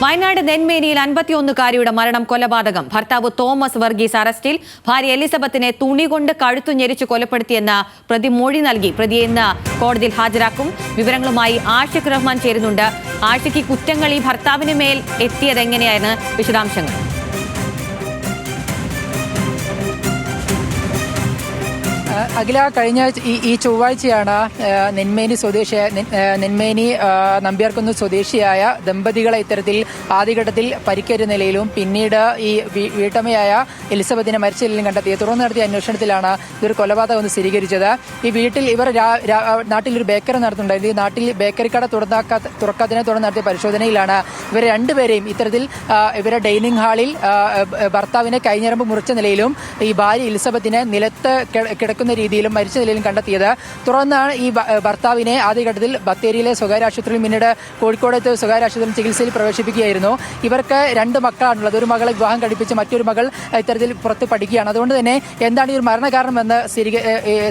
വയനാട് നെന്മേനിയിൽ 51-കാരിയുടെ മരണം കൊലപാതകം. ഭർത്താവ് തോമസ് വർഗീസ് അറസ്റ്റിൽ. ഭാര്യ എലിസബത്തിനെ തുണി കൊണ്ട് കഴുത്തു ഞെരിച്ച് കൊലപ്പെടുത്തിയെന്ന പ്രതി മൊഴി നൽകി. പ്രതിയെ ഇന്ന് കോടതിയിൽ ഹാജരാക്കും. വിവരങ്ങളുമായി ആഷിഖ് റഹ്മാൻ ചേരുന്നുണ്ട്. ആഷിഖ്, കുറ്റങ്ങൾ ഈ ഭർത്താവിന് മേൽ എത്തിയതെങ്ങനെയാണ്? വിശദാംശങ്ങൾ. അഖില, കഴിഞ്ഞ ഈ ചൊവ്വാഴ്ചയാണ് നെന്മേനി നമ്പ്യാർകുന്ന് സ്വദേശിയായ ദമ്പതികളെ ഇത്തരത്തിൽ ആദ്യഘട്ടത്തിൽ പരിക്കേറ്റ നിലയിലും പിന്നീട് ഈ വീട്ടമ്മയായ എലിസബത്തിനെ മരിച്ച നിലയിലും കണ്ടെത്തിയത്. തുടർന്ന് നടത്തിയ അന്വേഷണത്തിലാണ് ഇവർ കൊലപാതകം സ്ഥിരീകരിച്ചത്. ഈ വീട്ടിൽ ഇവർ നാട്ടിലൊരു ബേക്കറി നടത്തുന്നുണ്ടായിരുന്നു. ഈ നാട്ടിൽ ബേക്കറി കട തുറക്കാത്തതിനെ തുടർന്ന് നടത്തിയ പരിശോധനയിലാണ് ഇവരെ രണ്ടുപേരെയും ഇത്തരത്തിൽ ഇവരെ ഡൈനിങ് ഹാളിൽ ഭർത്താവിനെ കൈഞ്ഞരമ്പ് മുറിച്ച നിലയിലും ഈ ഭാര്യ എലിസബത്തിനെ നിലത്ത് കിടക്കുന്ന രീതിയിലും മരിച്ച നിലയിലും കണ്ടെത്തിയത്. തുടർന്നാണ് ഈ ഭർത്താവിനെ ആദ്യഘട്ടത്തിൽ ബത്തേരിയിലെ സ്വകാര്യ ആശുപത്രിയിൽ, പിന്നീട് കോഴിക്കോടത്തെ സ്വകാര്യ ആശുപത്രിയിൽ ചികിത്സയിൽ പ്രവേശിപ്പിക്കുകയായിരുന്നു. ഇവർക്ക് 2 മക്കളാണുള്ളത്. ഒരു മകളെ വിവാഹം കഴിപ്പിച്ച് മറ്റൊരു മകൾ ഇത്തരത്തിൽ പുറത്ത് പഠിക്കുകയാണ്. അതുകൊണ്ട് തന്നെ എന്താണ് ഈ ഒരു മരണകാരണമെന്ന്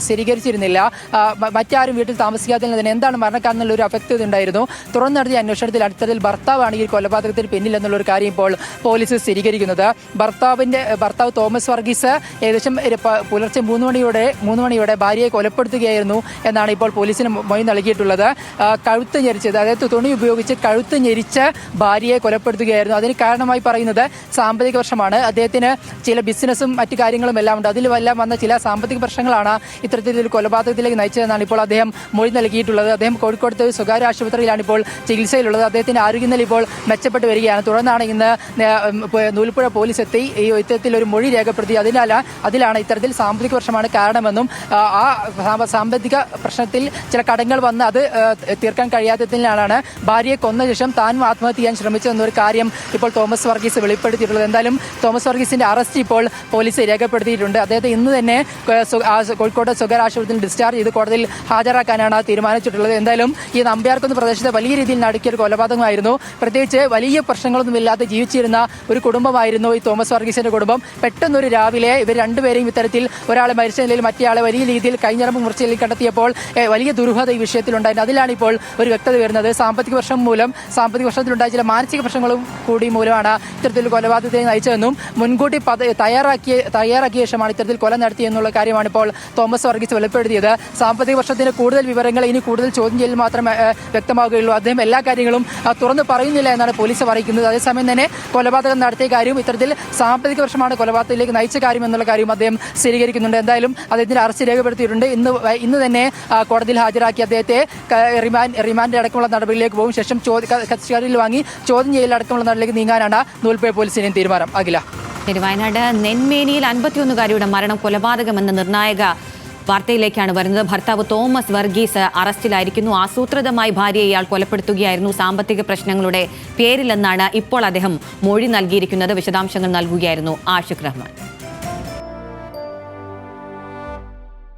സ്ഥിരീകരിച്ചിരുന്നില്ല. മറ്റാരും വീട്ടിൽ താമസിക്കാത്തതിൽ തന്നെ എന്താണ് മരണകാരണം എന്നുള്ളൊരു അവ്യക്തത ഉണ്ടായിരുന്നു. തുറന്നു നടത്തിയ അന്വേഷണത്തിൽ അടുത്തതിൽ ഭർത്താവാണ് ഈ കൊലപാതകത്തിന് പിന്നിൽ എന്നുള്ളൊരു കാര്യം ഇപ്പോൾ പോലീസ് സ്ഥിരീകരിക്കുന്നത്. ഭർത്താവ് തോമസ് വർഗീസ് ഏകദേശം പുലർച്ചെ 3 മണിയോടെ ഭാര്യയെ കൊലപ്പെടുത്തുകയായിരുന്നു എന്നാണ് ഇപ്പോൾ പോലീസിന് മൊഴി നൽകിയിട്ടുള്ളത്. കഴുത്ത് ഞെരിച്ചത്, അതായത് തുണി ഉപയോഗിച്ച് കഴുത്ത് ഞെരിച്ച് ഭാര്യയെ കൊലപ്പെടുത്തുകയായിരുന്നു. അതിന് കാരണമായി പറയുന്നത് സാമ്പത്തിക പ്രശ്നമാണ്. അദ്ദേഹത്തിന് ചില ബിസിനസ്സും മറ്റു കാര്യങ്ങളും എല്ലാം ഉണ്ട്. അതിലുമെല്ലാം വന്ന ചില സാമ്പത്തിക പ്രശ്നങ്ങളാണ് ഇത്തരത്തിലൊരു കൊലപാതകത്തിലേക്ക് നയിച്ചതെന്നാണ് ഇപ്പോൾ അദ്ദേഹം മൊഴി നൽകിയിട്ടുള്ളത്. അദ്ദേഹം കോഴിക്കോടത്തെ സ്വകാര്യ ആശുപത്രിയിലാണ് ഇപ്പോൾ ചികിത്സയിലുള്ളത്. അദ്ദേഹത്തിന്റെ ആരോഗ്യനില ഇപ്പോൾ മെച്ചപ്പെട്ടു വരികയാണ്. തുടർന്നാണ് ഇന്ന് നൂൽപ്പുഴ പോലീസ് എത്തി ഈ ഇത്തരത്തിലൊരു മൊഴി രേഖപ്പെടുത്തി. അതിലാണ് ഇത്തരത്തിൽ സാമ്പത്തിക പ്രശ്നമാണ് കാരണമെന്നും ആ സാമ്പത്തിക പ്രശ്നത്തിൽ ചില കടങ്ങൾ വന്ന് അത് തീർക്കാൻ കഴിയാത്തതിനാലാണ് ഭാര്യയെ കൊന്ന ശേഷം താൻ ആത്മഹത്യ ചെയ്യാൻ ശ്രമിച്ചതെന്നൊരു കാര്യം ഇപ്പോൾ തോമസ് വർഗീസ് വെളിപ്പെടുത്തിയിട്ടുള്ളത്. എന്തായാലും തോമസ് വർഗീസിന്റെ അറസ്റ്റ് ഇപ്പോൾ പോലീസ് രേഖപ്പെടുത്തിയിട്ടുണ്ട്. അദ്ദേഹത്തെ ഇന്ന് തന്നെ കോഴിക്കോട് സ്വകാര്യ ആശുപത്രിയിൽ ഡിസ്ചാർജ് ചെയ്ത് കോടതിയിൽ ഹാജരാക്കാനാണ് തീരുമാനിച്ചിട്ടുള്ളത്. എന്തായാലും ഈ നമ്പ്യാർകുന്ന് പ്രദേശത്തെ വലിയ രീതിയിൽ നടക്കിയ ഒരു കൊലപാതകമായിരുന്നു. പ്രത്യേകിച്ച് വലിയ പ്രശ്നങ്ങളൊന്നുമില്ലാതെ ജീവിച്ചിരുന്ന ഒരു കുടുംബമായിരുന്നു ഈ തോമസ് വർഗീസിന്റെ കുടുംബം. പെട്ടെന്നൊരു രാവിലെ ഇവർ രണ്ടുപേരെയും ഇത്തരത്തിൽ ഒരാളെ മരിച്ച നിലയിൽ മറ്റേയാളെ വലിയ രീതിയിൽ കൈഞ്ഞരമ്പ് മുറിച്ചതിൽ കണ്ടെത്തിയപ്പോൾ വലിയ ദുരൂഹത ഈ വിഷയത്തിലുണ്ടായിരുന്നു. അതിലാണ് ഇപ്പോൾ ഒരു വ്യക്തത വരുന്നത്. സാമ്പത്തിക പ്രശ്നത്തിലുണ്ടായ ചില മാനസിക പ്രശ്നങ്ങളും കൂടി മൂലമാണ് ഇത്തരത്തിൽ കൊലപാതകത്തെ നയിച്ചതെന്നും മുൻകൂട്ടി തയ്യാറാക്കിയ ശേഷമാണ് ഇത്തരത്തിൽ കൊല നടത്തിയെന്നുള്ള കാര്യമാണ് ഇപ്പോൾ തോമസ് വർഗീസ് വെളിപ്പെടുത്തിയത്. സാമ്പത്തിക പ്രശ്നത്തിന്റെ കൂടുതൽ വിവരങ്ങൾ ഇനി കൂടുതൽ ചോദ്യം ചെയ്യൽ മാത്രമേ വ്യക്തമാകുകയുള്ളൂ. അദ്ദേഹം എല്ലാ കാര്യങ്ങളും തുറന്നു പറയുന്നില്ല എന്നാണ് പോലീസ് അറിയിക്കുന്നത്. അതേസമയം തന്നെ കൊലപാതകം നടത്തിയ കാര്യവും ഇത്തരത്തിൽ സാമ്പത്തിക പ്രശ്നമാണ് കൊലപാതകത്തിലേക്ക് നയിച്ച കാര്യം എന്നുള്ള കാര്യവും അദ്ദേഹം സ്ഥിരീകരിക്കുന്നുണ്ട്. എന്തായാലും അദ്ദേഹത്തിന്റെ അറസ്റ്റ് രേഖപ്പെടുത്തിയിട്ടുണ്ട്. ഇന്ന് തന്നെ കോടതിയിൽ ഹാജരാക്കി അദ്ദേഹത്തെ റിമാൻഡ് അടക്കമുള്ള നടപടിയിലേക്ക് പോകും. ശേഷം കസ്റ്റഡിയിൽ വാങ്ങി ചോദ്യം ചെയ്യൽ അടക്കമുള്ള നടപടിയിലേക്ക് നീങ്ങാനാണ് നൂൽപ്പുഴ പോലീസിന്റെയും തീരുമാനം. അഖില, വയനാട് നെന്മേനിയിൽ 51-കാരിയുടെ മരണം കൊലപാതകമെന്ന നിർണായക വാർത്തയിലേക്കാണ് വരുന്നത്. ഭർത്താവ് തോമസ് വർഗീസ് അറസ്റ്റിലായിരിക്കുന്നു. ആസൂത്രിതമായി ഭാര്യയെ ഇയാൾ കൊലപ്പെടുത്തുകയായിരുന്നു സാമ്പത്തിക പ്രശ്നങ്ങളുടെ പേരിലെന്നാണ് ഇപ്പോൾ അദ്ദേഹം മൊഴി നൽകിയിരിക്കുന്നത്. വിശദാംശങ്ങൾ നൽകുകയായിരുന്നു ആഷിഖ് റഹ്മാൻ.